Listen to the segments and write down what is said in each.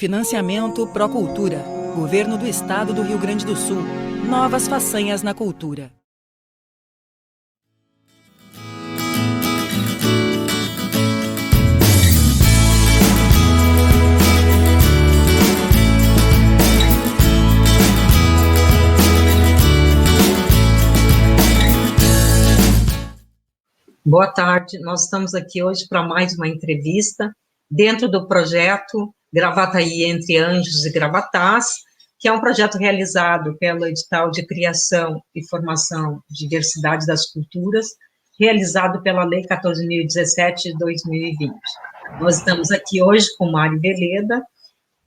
Financiamento Procultura. Governo do Estado do Rio Grande do Sul. Novas façanhas na cultura. Boa tarde, nós estamos aqui hoje para mais uma entrevista dentro do projeto Gravataí Entre Anjos e Gravatás, que é um projeto realizado pelo edital de criação e formação de diversidade das culturas, realizado pela Lei 14.017 de 2020. Nós estamos aqui hoje com Mari Veleda,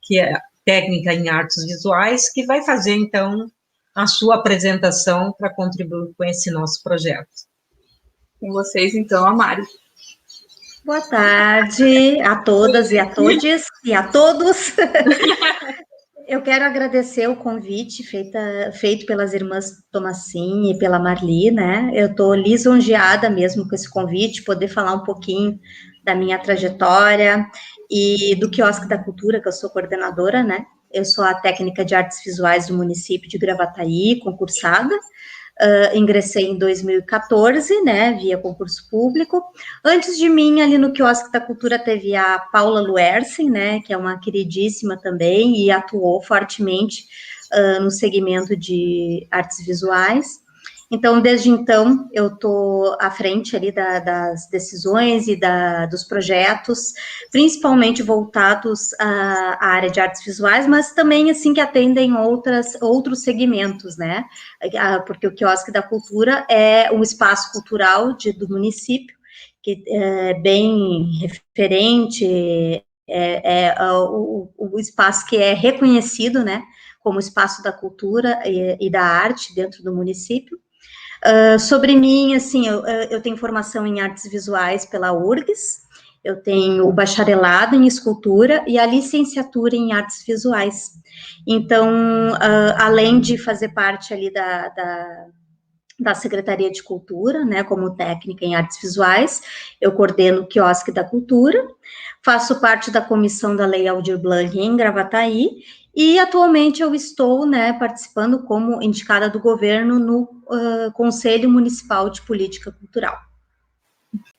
que é técnica em artes visuais, que vai fazer, então, a sua apresentação para contribuir com esse nosso projeto. Com vocês, então, a Mari. Boa tarde a todas e a todes e a todos. Eu quero agradecer o convite feito pelas irmãs Tomassin e pela Marli, né? Eu estou lisonjeada mesmo com esse convite, poder falar um pouquinho da minha trajetória e do Quiosque da Cultura, que eu sou coordenadora, né? Eu sou a técnica de artes visuais do município de Gravataí, concursada. Ingressei em 2014, né, via concurso público. Antes de mim, ali no Quiosque da Cultura, teve a Paula Luersen, né, que é uma queridíssima também, e atuou fortemente no segmento de artes visuais. Então, desde então, eu estou à frente ali das decisões e dos projetos, principalmente voltados à área de artes visuais, mas também, assim, que atendem outros segmentos, né? Porque o Quiosque da Cultura é um espaço cultural do município, que é bem referente, o espaço que é reconhecido, né, como espaço da cultura e da arte dentro do município. Sobre mim, assim, eu tenho formação em artes visuais pela URGS, eu tenho o bacharelado em escultura e a licenciatura em artes visuais. Então, além de fazer parte ali da Secretaria de Cultura, né, como técnica em artes visuais, eu coordeno o Quiosque da Cultura, faço parte da comissão da Lei Aldir Blanc em Gravataí, e atualmente eu estou, né, participando como indicada do governo no Conselho Municipal de Política Cultural.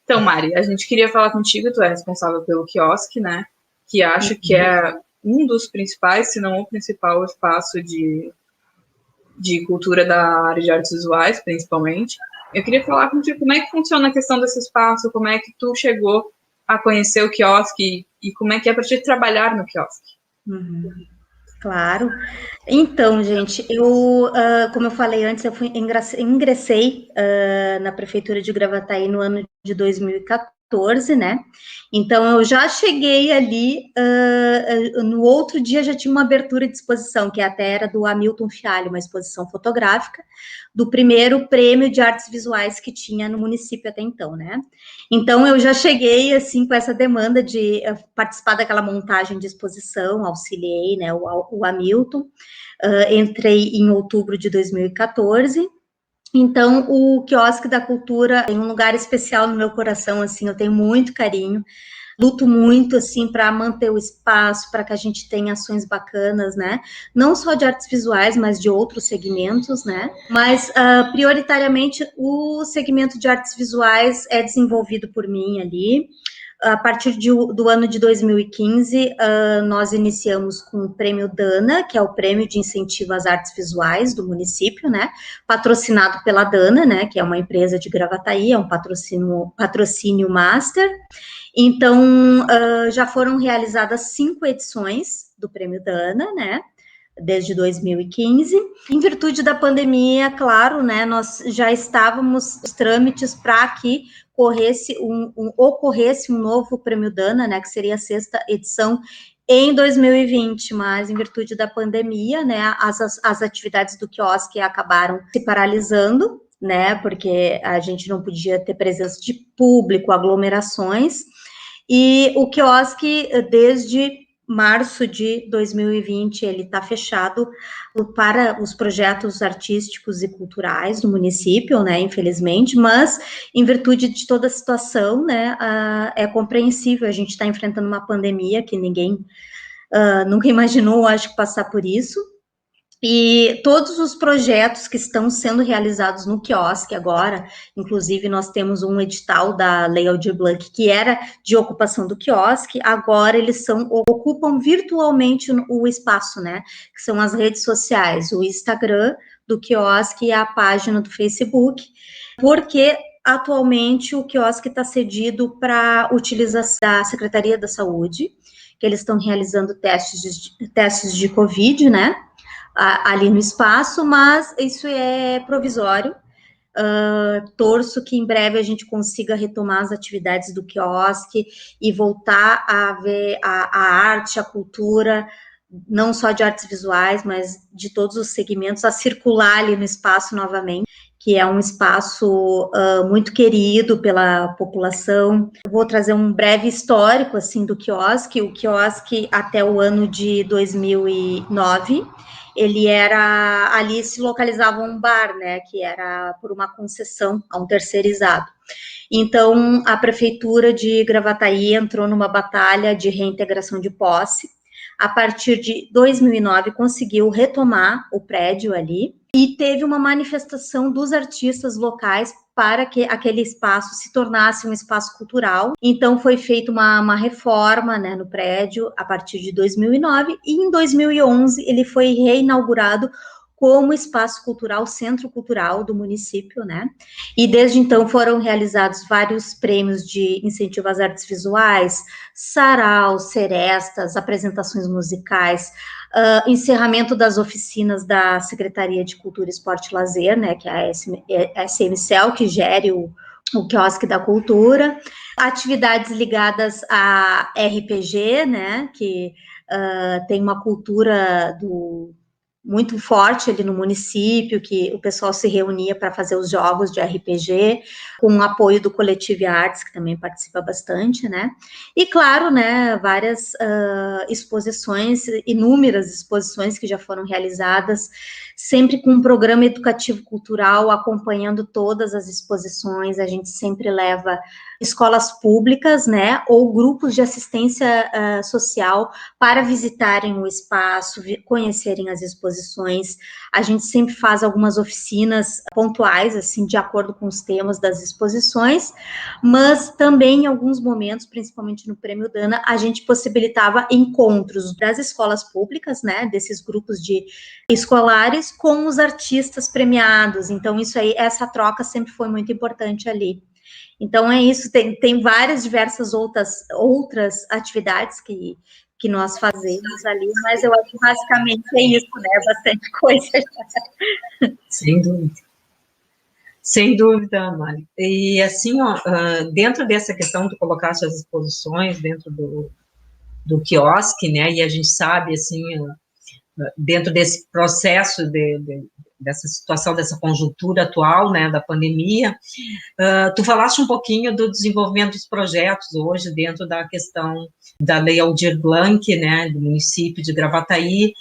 Então, Mari, a gente queria falar contigo, tu é responsável pelo quiosque, né, que acho que é um dos principais, se não o principal espaço de cultura da área de artes visuais, principalmente. Eu queria falar contigo como é que funciona a questão desse espaço, como é que tu chegou a conhecer o quiosque e como é que é para te trabalhar no quiosque. Claro. Então, gente, como eu falei antes, eu ingressei na Prefeitura de Gravataí no ano de 2014, né? Então, eu já cheguei ali, no outro dia já tinha uma abertura de exposição, que até era do Hamilton Fialho, uma exposição fotográfica, do primeiro prêmio de artes visuais que tinha no município até então, né? Então, eu já cheguei, assim, com essa demanda de participar daquela montagem de exposição, auxiliei, né, o Hamilton, entrei em outubro de 2014, então, o Quiosque da Cultura tem um lugar especial no meu coração, assim, eu tenho muito carinho, luto muito, assim, para manter o espaço, para que a gente tenha ações bacanas, né, não só de artes visuais, mas de outros segmentos, né, mas, prioritariamente, o segmento de artes visuais é desenvolvido por mim ali. A partir do ano de 2015, nós iniciamos com o Prêmio Dana, que é o Prêmio de Incentivo às Artes Visuais do município, né, patrocinado pela Dana, né, que é uma empresa de Gravataí, é um patrocínio master. Então, já foram realizadas 5 edições do Prêmio Dana, né, desde 2015. Em virtude da pandemia, claro, né, nós já estávamos nos trâmites para que ocorresse um novo Prêmio Dana, né, que seria a 6ª edição em 2020, mas em virtude da pandemia, né, as atividades do quiosque acabaram se paralisando, né, porque a gente não podia ter presença de público, aglomerações, e o quiosque, desde março de 2020, ele está fechado para os projetos artísticos e culturais do município, né, infelizmente, mas em virtude de toda a situação, né, é compreensível, a gente está enfrentando uma pandemia que ninguém nunca imaginou, acho, passar por isso. E todos os projetos que estão sendo realizados no quiosque agora, inclusive nós temos um edital da Lei Aldir Blanc que era de ocupação do quiosque, agora eles ocupam virtualmente o espaço, né? Que são as redes sociais, o Instagram do quiosque e a página do Facebook, porque atualmente o quiosque está cedido para utilização da Secretaria da Saúde, que eles estão realizando testes de Covid, né? Ali no espaço, mas isso é provisório. Torço que em breve a gente consiga retomar as atividades do quiosque e voltar a ver a arte, a cultura, não só de artes visuais, mas de todos os segmentos, a circular ali no espaço novamente, que é um espaço muito querido pela população. Eu vou trazer um breve histórico, assim, do quiosque. O quiosque, até o ano de 2009, ele era, ali se localizava um bar, né, que era por uma concessão a um terceirizado. Então, a prefeitura de Gravataí entrou numa batalha de reintegração de posse. A partir de 2009, conseguiu retomar o prédio ali, e teve uma manifestação dos artistas locais para que aquele espaço se tornasse um espaço cultural. Então, foi feita uma reforma, né, no prédio a partir de 2009, e em 2011 ele foi reinaugurado como espaço cultural, centro cultural do município, né? E desde então foram realizados vários prêmios de incentivo às artes visuais, saraus, serestas, apresentações musicais, encerramento das oficinas da Secretaria de Cultura, Esporte e Lazer, né, que é a SMCEL, que gere o Quiosque da Cultura, atividades ligadas a RPG, né, que tem uma cultura muito forte ali no município, que o pessoal se reunia para fazer os jogos de RPG, com o apoio do Coletivo Artes, que também participa bastante, né? E, claro, né, várias exposições, inúmeras exposições que já foram realizadas, sempre com um programa educativo cultural, acompanhando todas as exposições. A gente sempre leva escolas públicas, né, ou grupos de assistência social para visitarem o espaço, conhecerem as exposições. A gente sempre faz algumas oficinas pontuais, assim, de acordo com os temas das exposições, mas também em alguns momentos, principalmente no Prêmio Dana, a gente possibilitava encontros das escolas públicas, né, desses grupos de escolares com os artistas premiados. Então, isso aí, essa troca sempre foi muito importante ali. Então, é isso, tem várias diversas outras atividades que nós fazemos ali, mas eu acho que basicamente é isso, né? Bastante coisa. Sem dúvida. Sem dúvida, Mari. E assim, ó, dentro dessa questão, tu colocaste as exposições dentro do quiosque, né? E a gente sabe, assim, dentro desse processo dessa situação, dessa conjuntura atual, né, da pandemia, tu falaste um pouquinho do desenvolvimento dos projetos hoje dentro da questão da Lei Aldir Blanc, né, do município de Gravataí.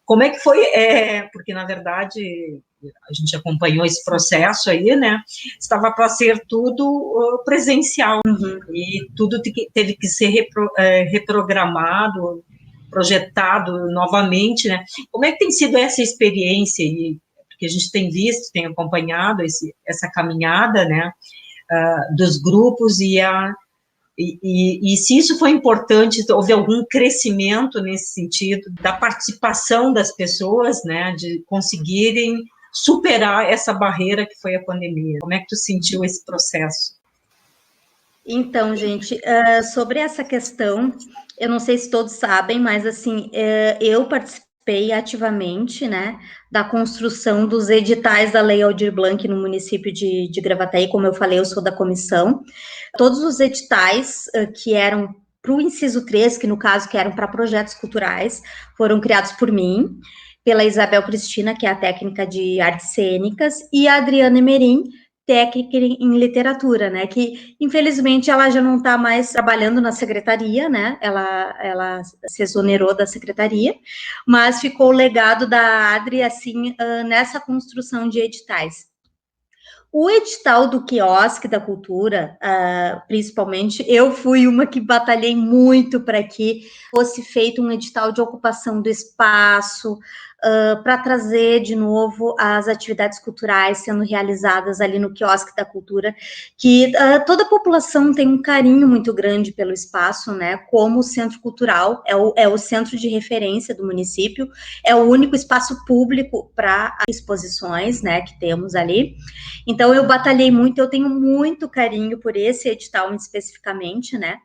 Como é que foi? Porque, na verdade, a gente acompanhou esse processo aí, né, estava para ser tudo presencial, e tudo teve que ser reprogramado, projetado novamente, né? Como é que tem sido essa experiência aí? Porque a gente tem visto, tem acompanhado essa caminhada, né, dos grupos, e se isso foi importante, houve algum crescimento nesse sentido, da participação das pessoas, né, de conseguirem superar essa barreira que foi a pandemia. Como é que tu sentiu esse processo? Então, gente, sobre essa questão, eu não sei se todos sabem, mas, assim, eu participei ativamente, né, da construção dos editais da Lei Aldir Blanc no município de Gravataí. Como eu falei, eu sou da comissão. Todos os editais que eram para o inciso 3, que no caso que eram para projetos culturais, foram criados por mim, pela Isabel Cristina, que é a técnica de artes cênicas, e a Adriana Emerim, técnica em literatura, né, que infelizmente ela já não está mais trabalhando na secretaria, né, ela se exonerou da secretaria, mas ficou o legado da Adri, assim, nessa construção de editais. O edital do quiosque da cultura, principalmente, eu fui uma que batalhei muito para que fosse feito um edital de ocupação do espaço, para trazer de novo as atividades culturais sendo realizadas ali no quiosque da cultura, que toda a população tem um carinho muito grande pelo espaço, né, como centro cultural, é o centro de referência do município, é o único espaço público para exposições, né, que temos ali. Então, eu batalhei muito, eu tenho muito carinho por esse edital especificamente, né,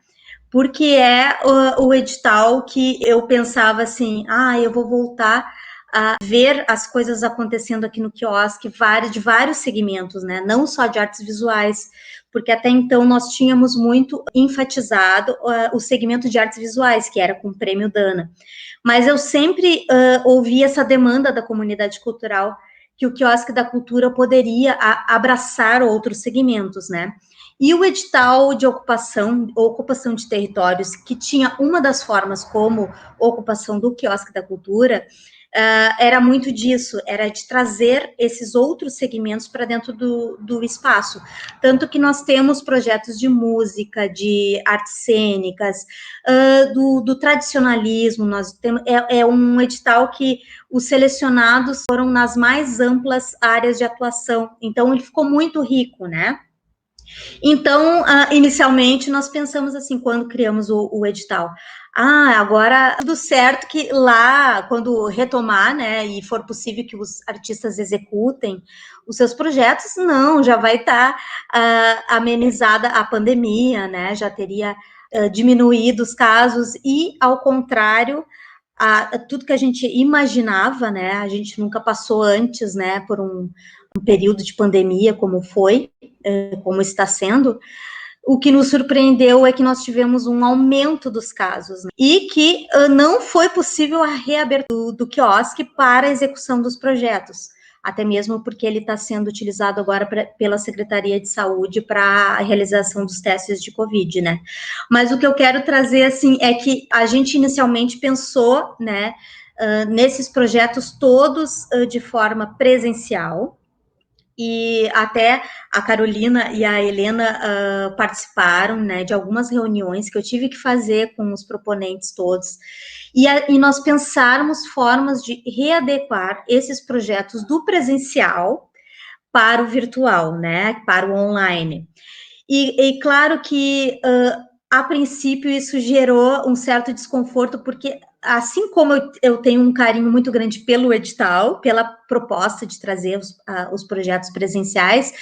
porque é o edital que eu pensava assim, eu vou voltar a ver as coisas acontecendo aqui no quiosque, de vários segmentos, né, não só de artes visuais, porque até então nós tínhamos muito enfatizado o segmento de artes visuais, que era com o Prêmio Dana, mas eu sempre ouvi essa demanda da comunidade cultural, que o quiosque da cultura poderia abraçar outros segmentos, né? E o edital de ocupação de territórios, que tinha uma das formas como ocupação do quiosque da cultura, era muito disso, era de trazer esses outros segmentos para dentro do espaço. Tanto que nós temos projetos de música, de artes cênicas, do tradicionalismo, nós temos, é um edital que os selecionados foram nas mais amplas áreas de atuação, então ele ficou muito rico, né? Então, inicialmente, nós pensamos assim, quando criamos o edital, agora tudo certo que lá, quando retomar, né, e for possível que os artistas executem os seus projetos, não, já vai estar amenizada a pandemia, né, já teria diminuído os casos, e ao contrário, tudo que a gente imaginava, né, a gente nunca passou antes, né, por um período de pandemia como foi, como está sendo, o que nos surpreendeu é que nós tivemos um aumento dos casos, né? E que não foi possível a reabertura do quiosque para a execução dos projetos, até mesmo porque ele está sendo utilizado agora pela Secretaria de Saúde para a realização dos testes de Covid, né? Mas o que eu quero trazer, assim, é que a gente inicialmente pensou, né, nesses projetos todos de forma presencial, e até a Carolina e a Helena participaram, né, de algumas reuniões que eu tive que fazer com os proponentes todos, e nós pensarmos formas de readequar esses projetos do presencial para o virtual, né, para o online. E claro que, a princípio, isso gerou um certo desconforto, porque assim como eu tenho um carinho muito grande pelo edital, pela proposta de trazer os projetos presenciais,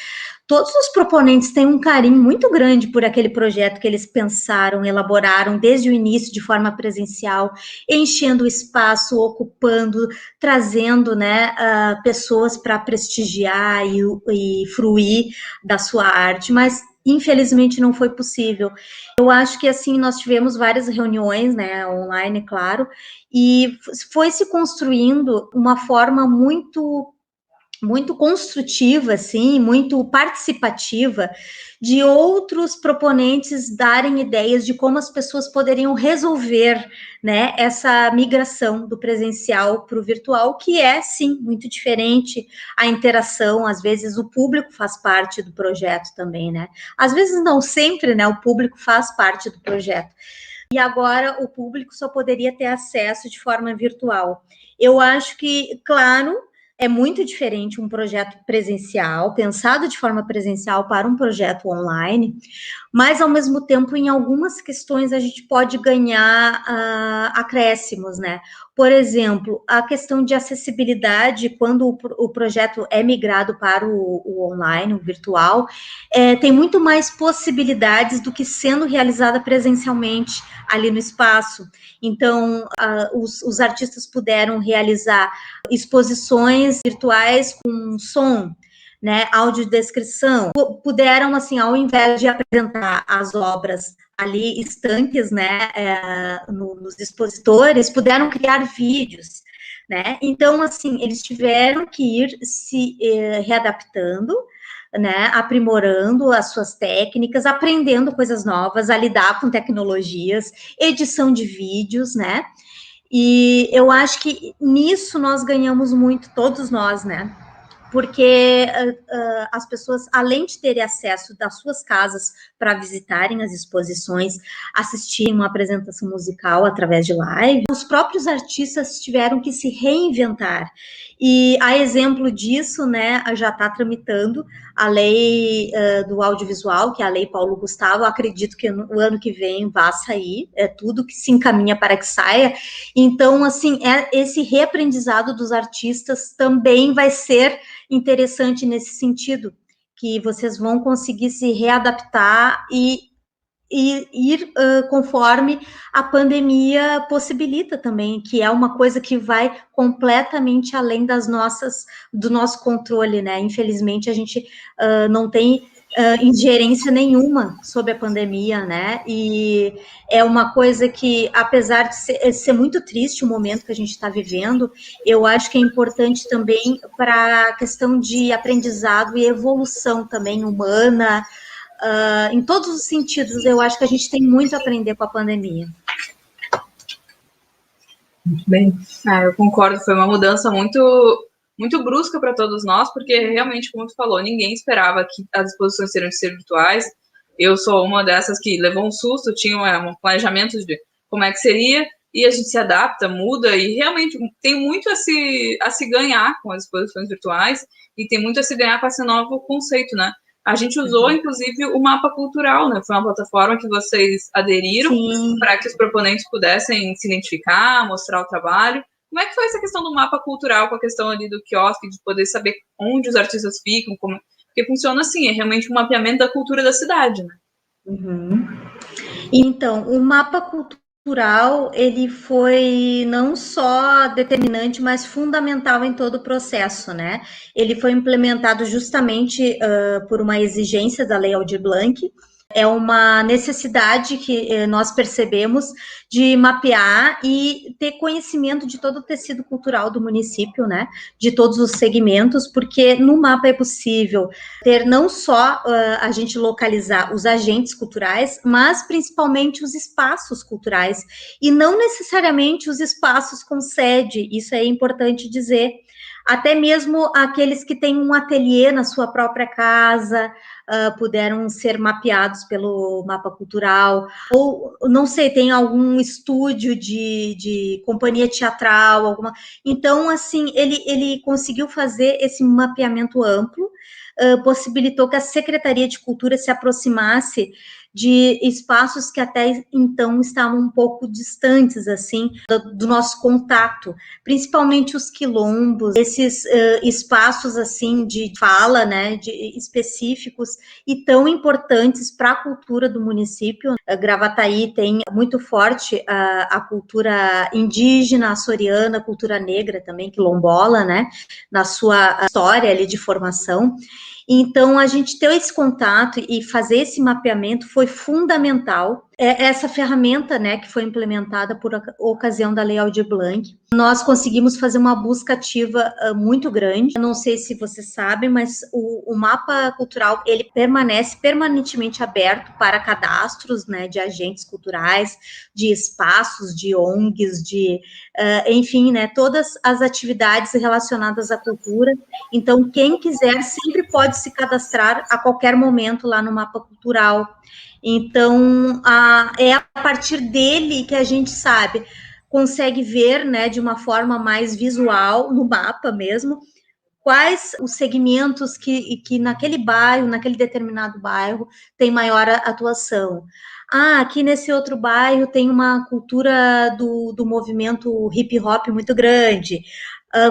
todos os proponentes têm um carinho muito grande por aquele projeto que eles pensaram, elaboraram desde o início de forma presencial, enchendo o espaço, ocupando, trazendo, né, pessoas para prestigiar e fruir da sua arte, mas infelizmente não foi possível. Eu acho que, assim, nós tivemos várias reuniões, né, online, claro, e foi se construindo uma forma muito construtiva, assim, muito participativa, de outros proponentes darem ideias de como as pessoas poderiam resolver, né, essa migração do presencial para o virtual, que é, sim, muito diferente a interação, às vezes o público faz parte do projeto também, né, às vezes não sempre, né, o público faz parte do projeto, e agora o público só poderia ter acesso de forma virtual. Eu acho que, claro, é muito diferente um projeto presencial, pensado de forma presencial para um projeto online, mas, ao mesmo tempo, em algumas questões, a gente pode ganhar acréscimos, né? Por exemplo, a questão de acessibilidade, quando o projeto é migrado para o online, o virtual, tem muito mais possibilidades do que sendo realizada presencialmente ali no espaço. Então, os artistas puderam realizar exposições virtuais com som, né, audiodescrição, puderam, assim, ao invés de apresentar as obras ali estanques, né, nos expositores, puderam criar vídeos, né, então, assim, eles tiveram que ir se readaptando, né, aprimorando as suas técnicas, aprendendo coisas novas, a lidar com tecnologias, edição de vídeos, né, e eu acho que nisso nós ganhamos muito, todos nós, né, porque as pessoas, além de terem acesso das suas casas para visitarem as exposições, assistirem uma apresentação musical através de live, os próprios artistas tiveram que se reinventar. E a exemplo disso, né, já está tramitando a lei do audiovisual, que é a lei Paulo Gustavo. Eu acredito que no ano que vem vai sair, é tudo que se encaminha para que saia. Então, assim, esse reaprendizado dos artistas também vai ser interessante nesse sentido, que vocês vão conseguir se readaptar e ir conforme a pandemia possibilita também, que é uma coisa que vai completamente além do nosso controle, né? Infelizmente, a gente não tem ingerência nenhuma sobre a pandemia, né? E é uma coisa que, apesar de ser muito triste o momento que a gente está vivendo, eu acho que é importante também para a questão de aprendizado e evolução também humana. Em todos os sentidos, eu acho que a gente tem muito a aprender com a pandemia. Muito bem. Eu concordo, foi uma mudança muito brusca para todos nós, porque realmente, como tu falou, ninguém esperava que as exposições seriam de ser virtuais. Eu sou uma dessas que levou um susto, tinha um planejamento de como é que seria, e a gente se adapta, muda, e realmente tem muito a se ganhar com as exposições virtuais, e tem muito a se ganhar com esse novo conceito, né? A gente usou, inclusive, o Mapa Cultural, né? Foi uma plataforma que vocês aderiram para que os proponentes pudessem se identificar, mostrar o trabalho. Como é que foi essa questão do Mapa Cultural com a questão ali do quiosque, de poder saber onde os artistas ficam? Porque funciona assim, é realmente um mapeamento da cultura da cidade, né? Uhum. Então, o Mapa Cultural, ele foi não só determinante, mas fundamental em todo o processo, né? Ele foi implementado justamente por uma exigência da Lei Aldir Blanc. É uma necessidade que nós percebemos de mapear e ter conhecimento de todo o tecido cultural do município, né? De todos os segmentos, porque no mapa é possível ter não só a gente localizar os agentes culturais, mas principalmente os espaços culturais, e não necessariamente os espaços com sede, isso é importante dizer. Até mesmo aqueles que têm um ateliê na sua própria casa, puderam ser mapeados pelo mapa cultural, ou, não sei, tem algum estúdio de companhia teatral, alguma... Então, assim, ele conseguiu fazer esse mapeamento amplo, possibilitou que a Secretaria de Cultura se aproximasse de espaços que até então estavam um pouco distantes, assim, do nosso contato, principalmente os quilombos, esses espaços, assim, de fala, né, específicos e tão importantes para a cultura do município. Gravataí tem muito forte a cultura indígena, açoriana, a cultura negra também, quilombola, né, na sua história ali de formação. Então, a gente ter esse contato e fazer esse mapeamento foi fundamental. Essa ferramenta, né, que foi implementada por ocasião da Lei Aldir Blanc, nós conseguimos fazer uma busca ativa muito grande. Eu não sei se vocês sabem, mas o mapa cultural, ele permanece permanentemente aberto para cadastros, né, de agentes culturais, de espaços, de ONGs, enfim, né, todas as atividades relacionadas à cultura. Então, quem quiser sempre pode se cadastrar a qualquer momento lá no mapa cultural. Então, é a partir dele que a gente consegue ver, né, de uma forma mais visual, no mapa mesmo, quais os segmentos que naquele bairro, naquele determinado bairro, tem maior atuação. Aqui nesse outro bairro tem uma cultura do movimento hip hop muito grande.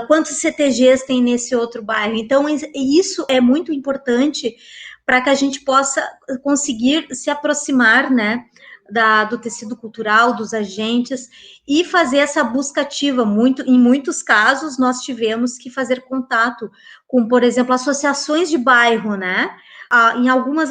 Quantos CTGs tem nesse outro bairro? Então, isso é muito importante para que a gente possa conseguir se aproximar, né, do tecido cultural, dos agentes, e fazer essa busca ativa. Em muitos casos, nós tivemos que fazer contato com, por exemplo, associações de bairro, né? Em algumas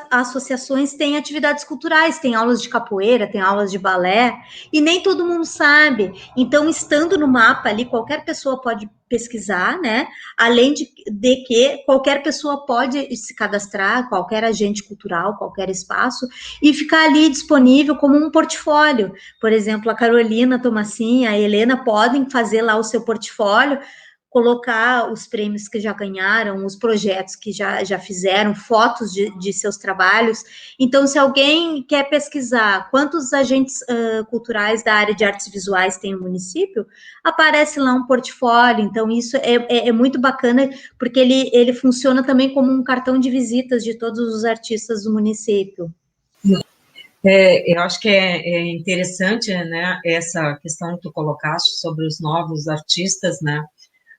associações tem atividades culturais, tem aulas de capoeira, tem aulas de balé, e nem todo mundo sabe. Então, estando no mapa ali, qualquer pessoa pode pesquisar, né? Além de que qualquer pessoa pode se cadastrar, qualquer agente cultural, qualquer espaço, e ficar ali disponível como um portfólio. Por exemplo, a Carolina Tomassin, a Helena podem fazer lá o seu portfólio colocar os prêmios que já ganharam, os projetos que já fizeram, fotos de seus trabalhos. Então, se alguém quer pesquisar quantos agentes culturais da área de artes visuais tem no município, aparece lá um portfólio. Então, isso é muito bacana, porque ele funciona também como um cartão de visitas de todos os artistas do município. Eu acho que é interessante, né, essa questão que tu colocaste sobre os novos artistas, né,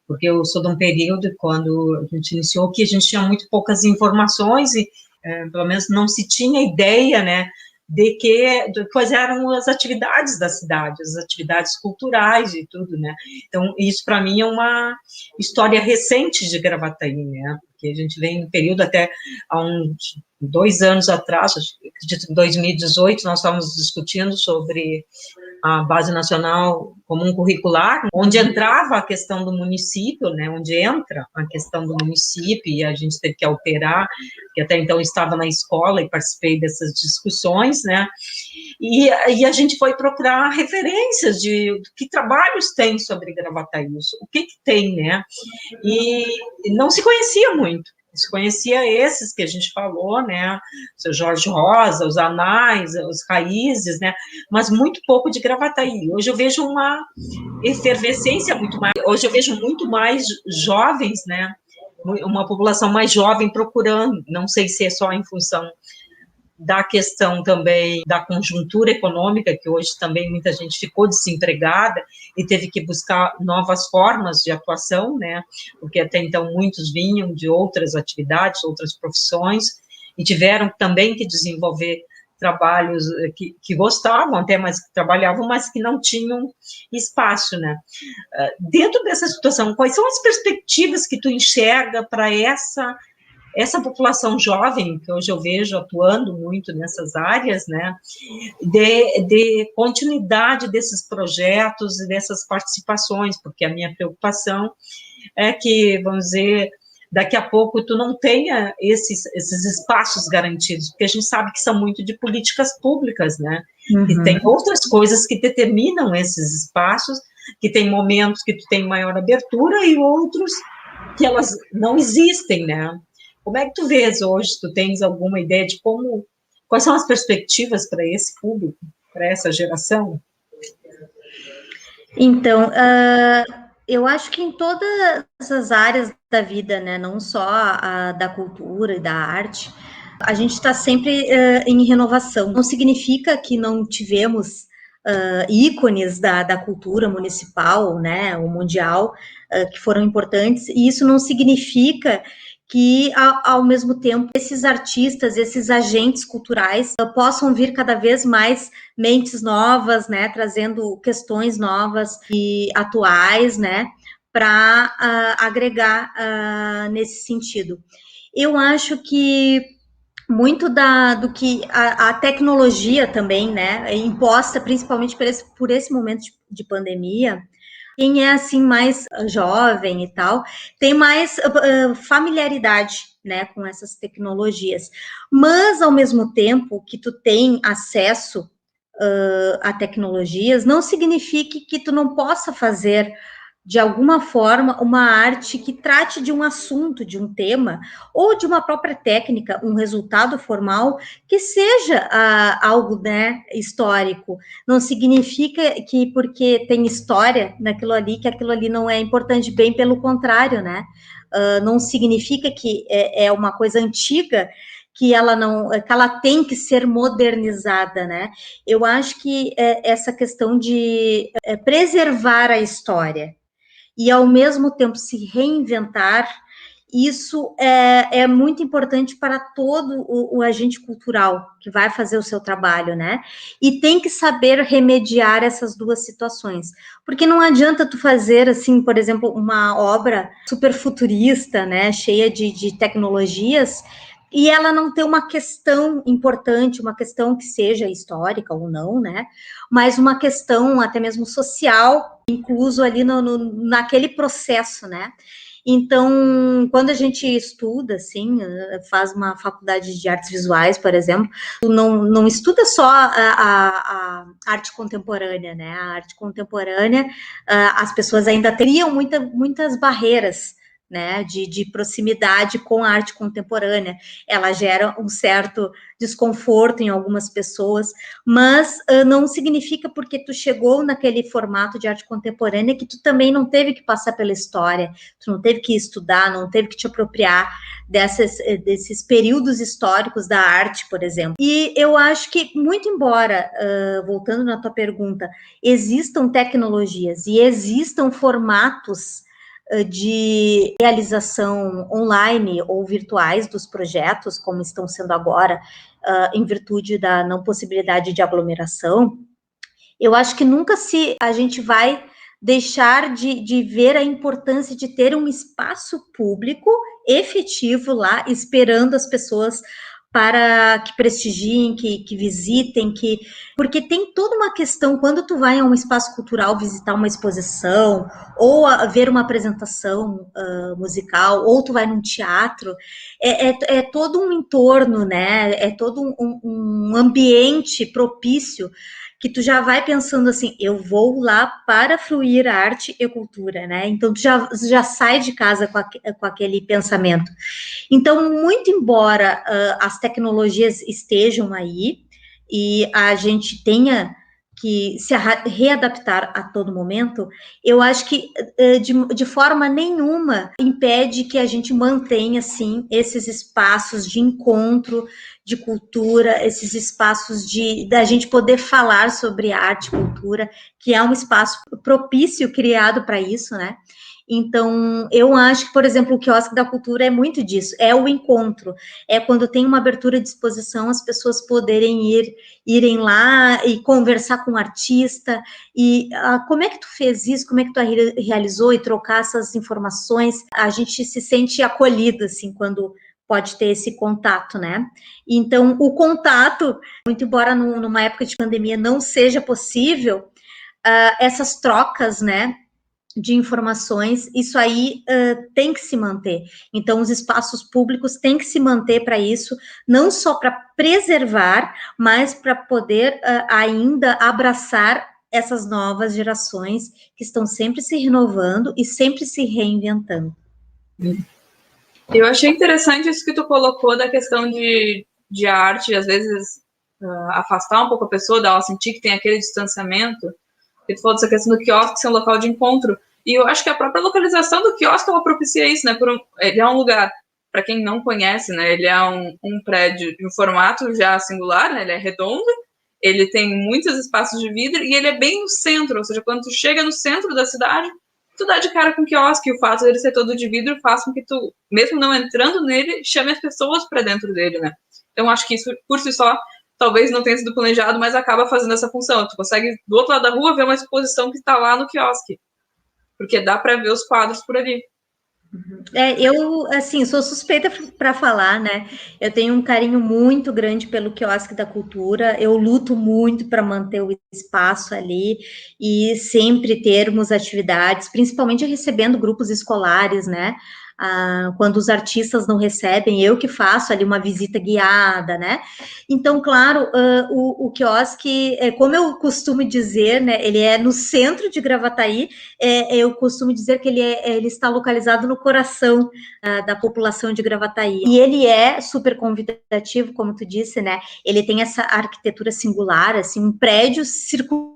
porque eu sou de um período, quando a gente iniciou, que a gente tinha muito poucas informações e, pelo menos, não se tinha ideia, né, de quais eram as atividades da cidade, as atividades culturais e tudo, né. Então, isso, para mim, é uma história recente de Gravataí, né, porque a gente vem no período até há uns 2 anos atrás, acredito, em 2018, nós estávamos discutindo sobre a Base Nacional Comum Curricular, onde entrava a questão do município, né, onde entra a questão do município, e a gente teve que alterar, que até então estava na escola e participei dessas discussões, né, e a gente foi procurar referências de que trabalhos tem sobre Gravataí, o que tem, né, e não se conhecia muito. Se conhecia esses que a gente falou, né, o seu Jorge Rosa, os anais, os raízes, né, mas muito pouco de Gravataí. Hoje eu vejo uma efervescência muito mais, hoje eu vejo muito mais jovens, né, uma população mais jovem procurando, não sei se é só em função da questão também da conjuntura econômica, que hoje também muita gente ficou desempregada e teve que buscar novas formas de atuação, né, porque até então muitos vinham de outras atividades, outras profissões, e tiveram também que desenvolver trabalhos que gostavam até, mas que trabalhavam, mas que não tinham espaço, né. Dentro dessa situação, quais são as perspectivas que tu enxerga para essa população jovem, que hoje eu vejo atuando muito nessas áreas, né, de continuidade desses projetos e dessas participações, porque a minha preocupação é que, vamos dizer, daqui a pouco tu não tenha esses espaços garantidos, porque a gente sabe que são muito de políticas públicas, né, e tem outras coisas que determinam esses espaços, que tem momentos que tu tem maior abertura e outros que elas não existem, né. Como é que tu vês hoje? Tu tens alguma ideia de quais são as perspectivas para esse público, para essa geração? Então, eu acho que em todas as áreas da vida, né, não só a da cultura e da arte, a gente está sempre em renovação. Não significa que não tivemos ícones da cultura municipal, né, ou mundial, que foram importantes, e isso não significa que, ao mesmo tempo, esses artistas, esses agentes culturais possam vir cada vez mais mentes novas, né, trazendo questões novas e atuais, né, para agregar nesse sentido. Eu acho que muito do que a tecnologia também, né, imposta principalmente por esse momento de pandemia, quem é assim mais jovem e tal, tem mais familiaridade, né, com essas tecnologias. Mas, ao mesmo tempo que tu tem acesso a tecnologias, não significa que tu não possa fazer, de alguma forma, uma arte que trate de um assunto, de um tema, ou de uma própria técnica, um resultado formal, que seja algo, né, histórico. Não significa que porque tem história naquilo ali, que aquilo ali não é importante, bem pelo contrário, né? Não significa que é uma coisa antiga, que ela tem que ser modernizada, né? Eu acho que essa questão de preservar a história e, ao mesmo tempo, se reinventar, isso é muito importante para todo o agente cultural que vai fazer o seu trabalho, né? E tem que saber remediar essas duas situações. Porque não adianta tu fazer, assim, por exemplo, uma obra super futurista, né? Cheia de tecnologias, e ela não ter uma questão importante, uma questão que seja histórica ou não, né? Mas uma questão até mesmo social, incluso ali naquele processo, né? Então, quando a gente estuda, assim, faz uma faculdade de artes visuais, por exemplo, tu não estuda só a arte contemporânea, né? A arte contemporânea, as pessoas ainda teriam muitas barreiras, né, de proximidade com a arte contemporânea. Ela gera um certo desconforto em algumas pessoas, mas não significa porque tu chegou naquele formato de arte contemporânea que tu também não teve que passar pela história, tu não teve que estudar, não teve que te apropriar desses períodos históricos da arte, por exemplo. E eu acho que, muito embora, voltando na tua pergunta, existam tecnologias e existam formatos de realização online ou virtuais dos projetos, como estão sendo agora, em virtude da não possibilidade de aglomeração, eu acho que nunca a gente vai deixar de ver a importância de ter um espaço público efetivo lá, esperando as pessoas para que prestigiem, que visitem, porque tem toda uma questão, quando tu vai a um espaço cultural visitar uma exposição, ou ver uma apresentação musical, ou tu vai num teatro, é todo um entorno, né, é todo um ambiente propício, que tu já vai pensando assim, eu vou lá para fruir a arte e cultura, né, então tu já sai de casa com aquele pensamento. Então, muito embora as tecnologias estejam aí e a gente tenha que se readaptar a todo momento, eu acho que de forma nenhuma impede que a gente mantenha, assim, esses espaços de encontro, de cultura, esses espaços da gente poder falar sobre arte e cultura, que é um espaço propício criado para isso, né? Então, eu acho que, por exemplo, o Quiosque da Cultura é muito disso, é o encontro, é quando tem uma abertura de exposição, as pessoas poderem irem lá e conversar com o artista, e como é que tu fez isso, como é que tu realizou, e trocar essas informações, a gente se sente acolhido, assim, quando pode ter esse contato, né? Então, o contato, muito embora numa época de pandemia não seja possível, essas trocas, né, de informações, isso aí tem que se manter. Então, os espaços públicos têm que se manter para isso, não só para preservar, mas para poder ainda abraçar essas novas gerações que estão sempre se renovando e sempre se reinventando. Eu achei interessante isso que tu colocou da questão de arte, às vezes afastar um pouco a pessoa, dar ela sentir que tem aquele distanciamento. E tu falou dessa questão do quiosque ser um local de encontro. E eu acho que a própria localização do quiosque ela propicia isso, né? Ele é um lugar, para quem não conhece, né? Ele é um prédio de um formato já singular, né? Ele é redondo, ele tem muitos espaços de vidro e ele é bem no centro, ou seja, quando tu chega no centro da cidade, tu dá de cara com o quiosque, e o fato dele ser todo de vidro faz com que tu, mesmo não entrando nele, chame as pessoas para dentro dele, né? Então, acho que isso, por si só, talvez não tenha sido planejado, mas acaba fazendo essa função. Tu consegue, do outro lado da rua, ver uma exposição que está lá no quiosque, porque dá para ver os quadros por ali. Eu, assim, sou suspeita para falar, né? Eu tenho um carinho muito grande pelo Quiosque da Cultura, eu luto muito para manter o espaço ali e sempre termos atividades, principalmente recebendo grupos escolares, né? Quando os artistas não recebem, eu que faço ali uma visita guiada, né? Então, claro, o quiosque, como eu costumo dizer, né? Ele é no centro de Gravataí, eu costumo dizer que ele está localizado no coração da população de Gravataí. E ele é super convidativo, como tu disse, né? Ele tem essa arquitetura singular, assim, um prédio circular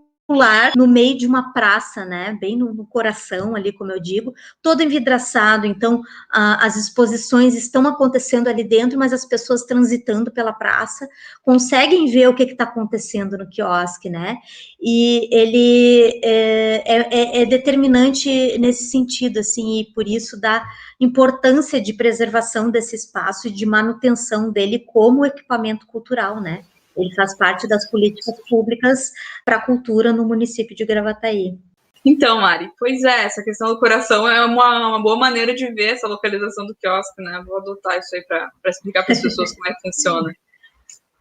no meio de uma praça, né, bem no coração ali, como eu digo, todo envidraçado, então as exposições estão acontecendo ali dentro, mas as pessoas transitando pela praça conseguem ver o que está acontecendo no quiosque, né, e ele é determinante nesse sentido, assim, e por isso dá importância de preservação desse espaço e de manutenção dele como equipamento cultural, né. Ele faz parte das políticas públicas para a cultura no município de Gravataí. Então, Mari, pois é, essa questão do coração é uma boa maneira de ver essa localização do quiosque, né? Vou adotar isso aí para explicar para as pessoas como é que funciona.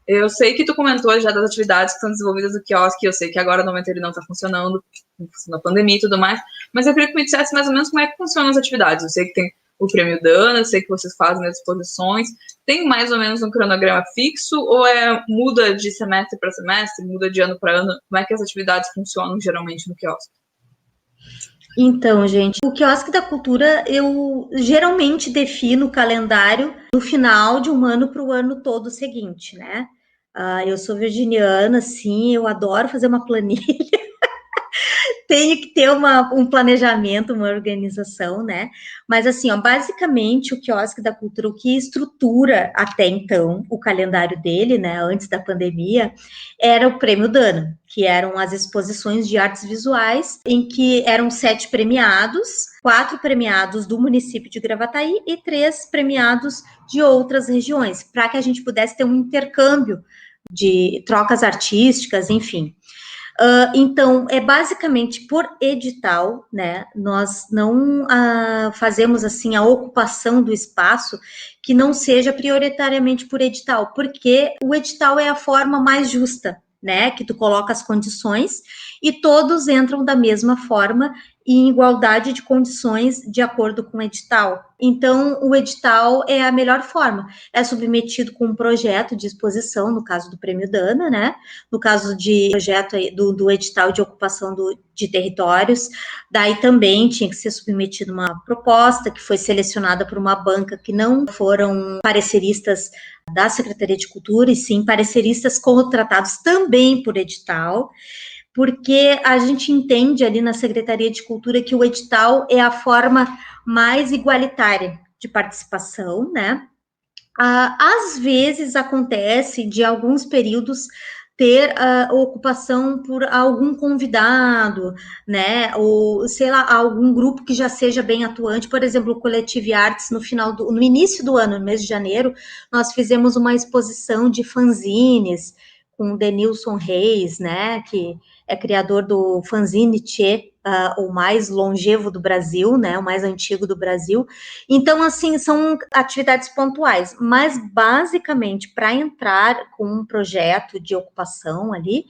Eu sei que tu comentou já das atividades que estão desenvolvidas no quiosque, eu sei que agora no momento ele não está funcionando, na pandemia e tudo mais, mas eu queria que me dissesse mais ou menos como é que funcionam as atividades. Eu sei que tem o Prêmio Dana, eu sei que vocês fazem as exposições, tem mais ou menos um cronograma fixo ou muda de semestre para semestre, muda de ano para ano? Como é que as atividades funcionam geralmente no quiosque? Então, gente, o Quiosque da Cultura, eu geralmente defino o calendário no final de um ano para o ano todo seguinte, né? Eu sou virginiana, sim, eu adoro fazer uma planilha. Tenho que ter um planejamento, uma organização, né? Mas assim, ó, basicamente o Quiosque da Cultura, o que estrutura até então o calendário dele, né, antes da pandemia, era o Prêmio Dana, que eram as exposições de artes visuais, em que eram 7 premiados, 4 premiados do município de Gravataí e 3 premiados de outras regiões, para que a gente pudesse ter um intercâmbio de trocas artísticas, enfim. Então, é basicamente por edital, né? Nós não fazemos assim a ocupação do espaço que não seja prioritariamente por edital, porque o edital é a forma mais justa, né? Que tu coloca as condições e todos entram da mesma forma e em igualdade de condições de acordo com o edital. Então, o edital é a melhor forma. É submetido com um projeto de exposição, no caso do Prêmio Dana, né? No caso de projeto do edital de ocupação de territórios, daí também tinha que ser submetido uma proposta que foi selecionada por uma banca que não foram pareceristas da Secretaria de Cultura, e sim pareceristas contratados também por edital, porque a gente entende ali na Secretaria de Cultura que o edital é a forma mais igualitária de participação, né? Às vezes acontece de alguns períodos ter ocupação por algum convidado, né, ou sei lá, algum grupo que já seja bem atuante, por exemplo, o Coletivo Artes no início do ano, no mês de janeiro, nós fizemos uma exposição de fanzines com o Denilson Reis, né, que é criador do fanzine Tchê, o mais longevo do Brasil, né, o mais antigo do Brasil. Então, assim, são atividades pontuais, mas basicamente para entrar com um projeto de ocupação ali,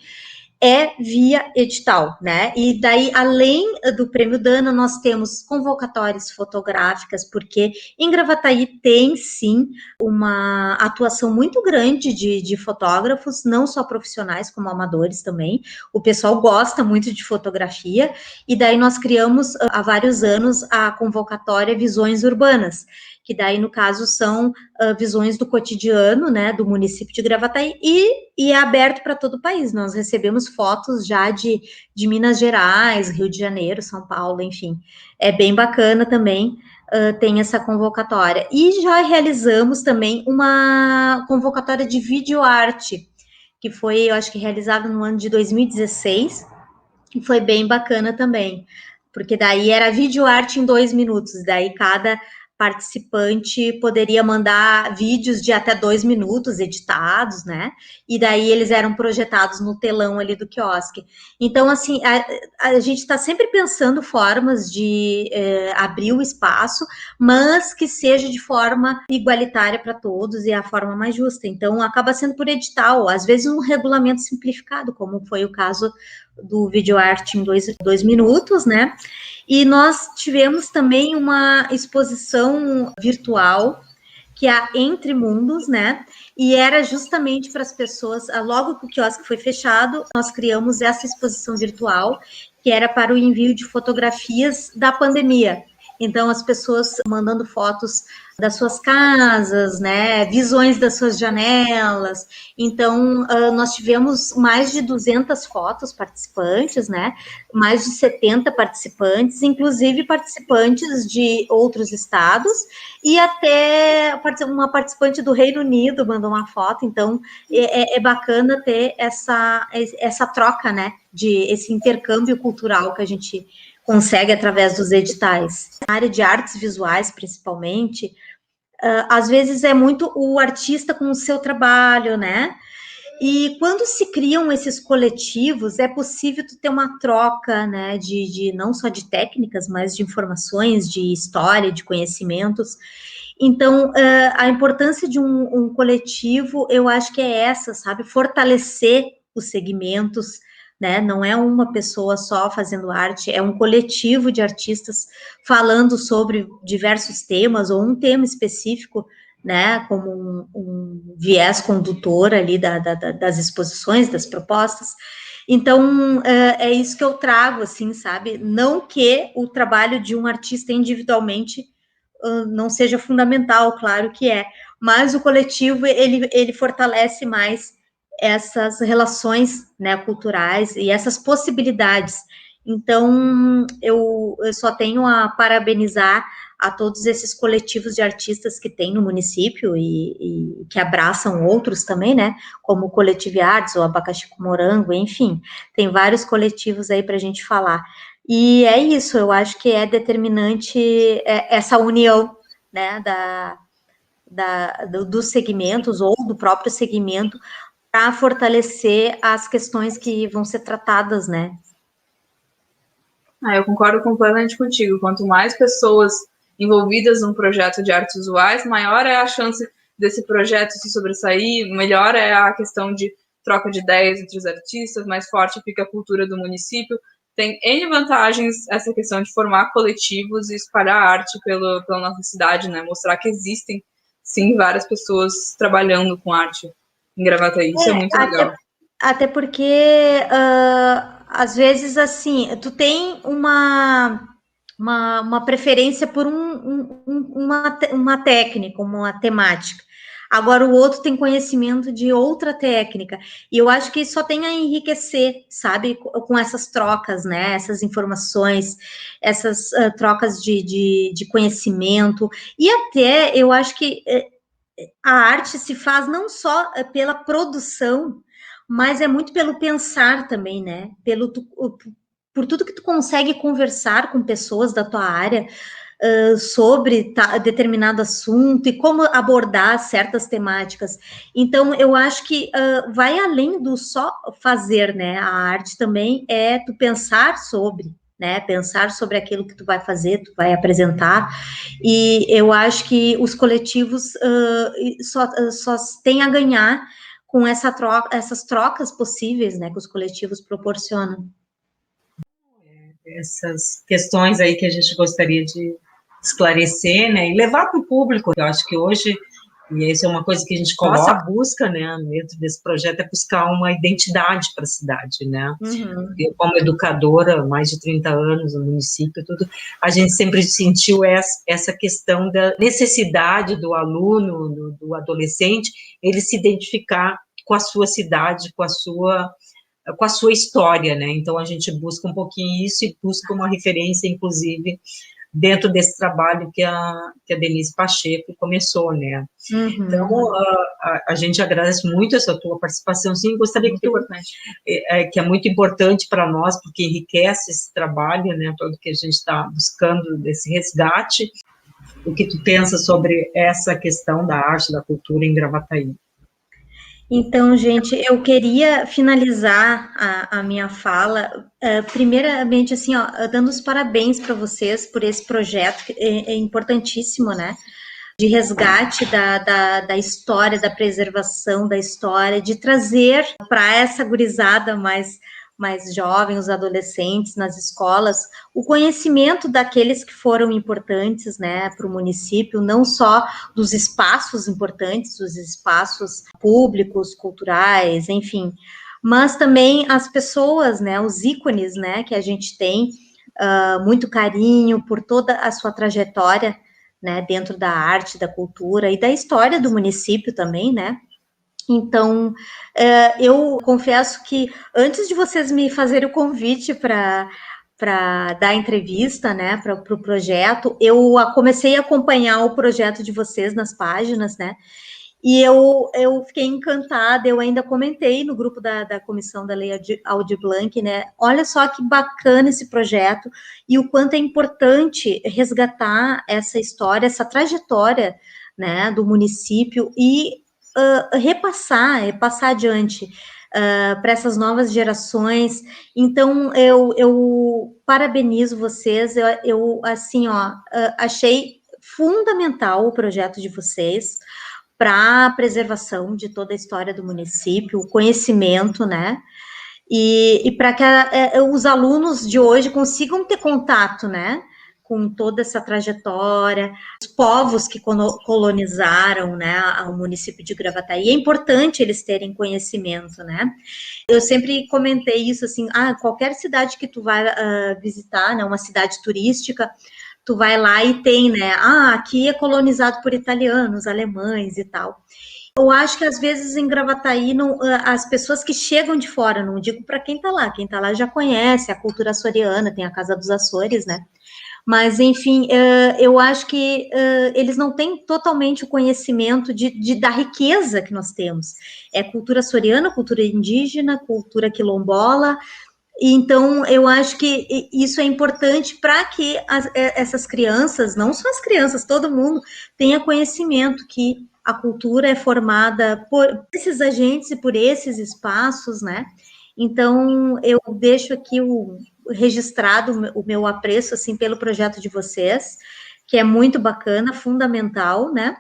é via edital, né? E daí, além do Prêmio Dana, nós temos convocatórias fotográficas, porque em Gravataí tem, sim, uma atuação muito grande de fotógrafos, não só profissionais, como amadores também. O pessoal gosta muito de fotografia, e daí nós criamos, há vários anos, a convocatória Visões Urbanas, que daí, no caso, são visões do cotidiano, né, do município de Gravataí, e é aberto para todo o país. Nós recebemos fotos já de Minas Gerais, Rio de Janeiro, São Paulo, enfim. É bem bacana também, tem essa convocatória. E já realizamos também uma convocatória de videoarte, que foi, eu acho que realizada no ano de 2016, e foi bem bacana também, porque daí era videoarte em 2 minutos, daí cada participante poderia mandar vídeos de até 2 minutos editados, né? E daí eles eram projetados no telão ali do quiosque. Então, assim, a gente está sempre pensando formas de abrir o espaço, mas que seja de forma igualitária para todos e a forma mais justa. Então, acaba sendo por edital, às vezes um regulamento simplificado, como foi o caso do videoarte em 2 minutos, né? E nós tivemos também uma exposição virtual, que é a Entre Mundos, né? E era justamente para as pessoas, logo que o quiosque foi fechado, nós criamos essa exposição virtual, que era para o envio de fotografias da pandemia. Então, as pessoas mandando fotos das suas casas, né, visões das suas janelas. Então, nós tivemos mais de 200 fotos participantes, né, mais de 70 participantes, inclusive participantes de outros estados, e até uma participante do Reino Unido mandou uma foto. Então, é bacana ter essa troca, né, esse intercâmbio cultural que a gente consegue através dos editais. Na área de artes visuais, principalmente, às vezes é muito o artista com o seu trabalho, né? E quando se criam esses coletivos, é possível tu ter uma troca, né, não só de técnicas, mas de informações, de história, de conhecimentos. Então, a importância de um coletivo, eu acho que é essa, sabe? Fortalecer os segmentos, né? Não é uma pessoa só fazendo arte, é um coletivo de artistas falando sobre diversos temas, ou um tema específico, né? Como um viés condutor ali das exposições, das propostas. Então, é isso que eu trago, assim, sabe? Não que o trabalho de um artista individualmente não seja fundamental, claro que é, mas o coletivo, ele fortalece mais essas relações, né, culturais e essas possibilidades. Então, eu só tenho a parabenizar a todos esses coletivos de artistas que tem no município e que abraçam outros também, né, como o Coletivo Artes, o Abacaxi com Morango, enfim, tem vários coletivos aí para a gente falar. E é isso, eu acho que é determinante essa união, né, dos segmentos ou do próprio segmento para fortalecer as questões que vão ser tratadas, né? Eu concordo completamente contigo. Quanto mais pessoas envolvidas num projeto de artes visuais, maior é a chance desse projeto se sobressair, melhor é a questão de troca de ideias entre os artistas, mais forte fica a cultura do município. Tem N vantagens essa questão de formar coletivos e espalhar arte pela nossa cidade, né? Mostrar que existem, sim, várias pessoas trabalhando com arte em Gravataí. Isso é muito legal. Até porque, às vezes, assim, tu tem uma preferência por uma técnica, uma temática. Agora, o outro tem conhecimento de outra técnica. E eu acho que isso só tem a enriquecer, sabe? Com essas trocas, né? Essas informações, essas trocas de conhecimento. E até, eu acho que a arte se faz não só pela produção, mas é muito pelo pensar também, né? Por tudo que tu consegue conversar com pessoas da tua área sobre determinado assunto e como abordar certas temáticas. Então, eu acho que vai além do só fazer, né? A arte também é tu pensar sobre, né? Pensar sobre aquilo que tu vai fazer, tu vai apresentar. E eu acho que os coletivos só têm a ganhar com essas trocas possíveis, né? Que os coletivos proporcionam. Essas questões aí que a gente gostaria de esclarecer, né, e levar para o público. Eu acho que hoje, e isso é uma coisa que a gente coloca, nossa busca, né, dentro desse projeto, é buscar uma identidade para a cidade, né. Uhum. Eu, como educadora, mais de 30 anos no município, tudo, a gente sempre sentiu essa questão da necessidade do aluno, do adolescente, ele se identificar com a sua cidade, com a sua história, né, então a gente busca um pouquinho isso e busca uma referência, inclusive, dentro desse trabalho que a Denise Pacheco começou, né. Uhum. Então, a gente agradece muito essa tua participação, sim, gostaria que é muito importante para nós, porque enriquece esse trabalho, né, todo que a gente está buscando desse resgate. O que tu pensa sobre essa questão da arte, da cultura em Gravataí? Então, gente, eu queria finalizar a minha fala, primeiramente, assim, ó, dando os parabéns para vocês por esse projeto, que é importantíssimo, né? De resgate da história, da preservação da história, de trazer para essa gurizada mais jovem, os adolescentes nas escolas, o conhecimento daqueles que foram importantes, né, para o município, não só dos espaços importantes, os espaços públicos, culturais, enfim, mas também as pessoas, né, os ícones, né, que a gente tem muito carinho por toda a sua trajetória, né, dentro da arte, da cultura e da história do município também, né. Então, eu confesso que antes de vocês me fazerem o convite para dar a entrevista, né, para o projeto, eu comecei a acompanhar o projeto de vocês nas páginas, né, e eu fiquei encantada, eu ainda comentei no grupo da comissão da Lei Aldir Blanc, né, olha só que bacana esse projeto, e o quanto é importante resgatar essa história, essa trajetória, né, do município, e passar adiante para essas novas gerações. Então, eu parabenizo vocês, eu assim, achei fundamental o projeto de vocês para a preservação de toda a história do município, o conhecimento, né? E para que os alunos de hoje consigam ter contato, né, com toda essa trajetória, os povos que colonizaram, né, o município de Gravataí. É importante eles terem conhecimento, né? Eu sempre comentei isso, assim, qualquer cidade que tu vai visitar, né, uma cidade turística, tu vai lá e tem, né, aqui é colonizado por italianos, alemães e tal. Eu acho que às vezes em Gravataí, as pessoas que chegam de fora, não digo para quem está lá já conhece a cultura açoriana, tem a Casa dos Açores, né? Mas, enfim, eu acho que eles não têm totalmente o conhecimento da riqueza que nós temos. É cultura açoriana, cultura indígena, cultura quilombola. Então, eu acho que isso é importante para que essas crianças, não só as crianças, todo mundo, tenha conhecimento que a cultura é formada por esses agentes e por esses espaços, né? Então, eu deixo aqui registrado o meu apreço, assim, pelo projeto de vocês, que é muito bacana, fundamental, né?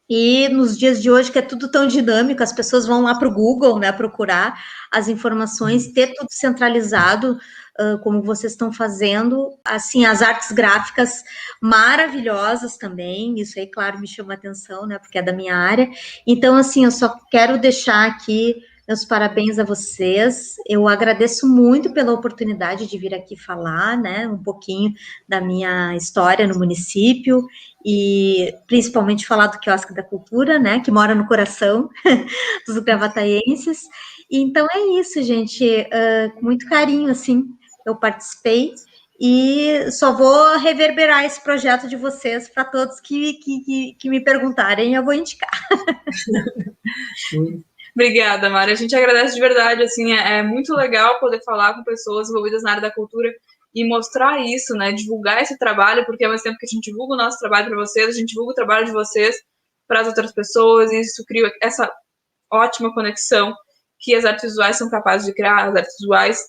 E nos dias de hoje, que é tudo tão dinâmico, as pessoas vão lá para o Google, né, procurar as informações, ter tudo centralizado, como vocês estão fazendo. Assim, as artes gráficas maravilhosas também, isso aí, claro, me chama a atenção, né, porque é da minha área. Então, assim, eu só quero deixar aqui meus parabéns a vocês. Eu agradeço muito pela oportunidade de vir aqui falar, né, um pouquinho da minha história no município, e principalmente falar do Quiosque da Cultura, né, que mora no coração dos gravataienses. E então é isso, gente, com muito carinho, assim, eu participei e só vou reverberar esse projeto de vocês para todos que me perguntarem, eu vou indicar. Obrigada, Mari. A gente agradece de verdade, assim, é muito legal poder falar com pessoas envolvidas na área da cultura e mostrar isso, né, divulgar esse trabalho, porque ao mesmo tempo que a gente divulga o nosso trabalho para vocês, a gente divulga o trabalho de vocês para as outras pessoas, e isso cria essa ótima conexão que as artes visuais são capazes de criar. As artes visuais,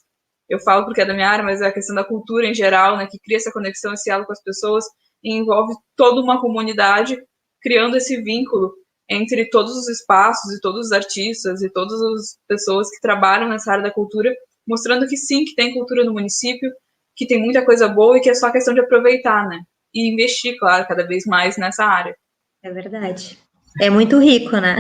eu falo porque é da minha área, mas é a questão da cultura em geral, né, que cria essa conexão, esse diálogo com as pessoas, e envolve toda uma comunidade, criando esse vínculo entre todos os espaços e todos os artistas e todas as pessoas que trabalham nessa área da cultura, mostrando que sim, que tem cultura no município, que tem muita coisa boa e que é só questão de aproveitar, né? E investir, claro, cada vez mais nessa área. É verdade. É muito rico, né?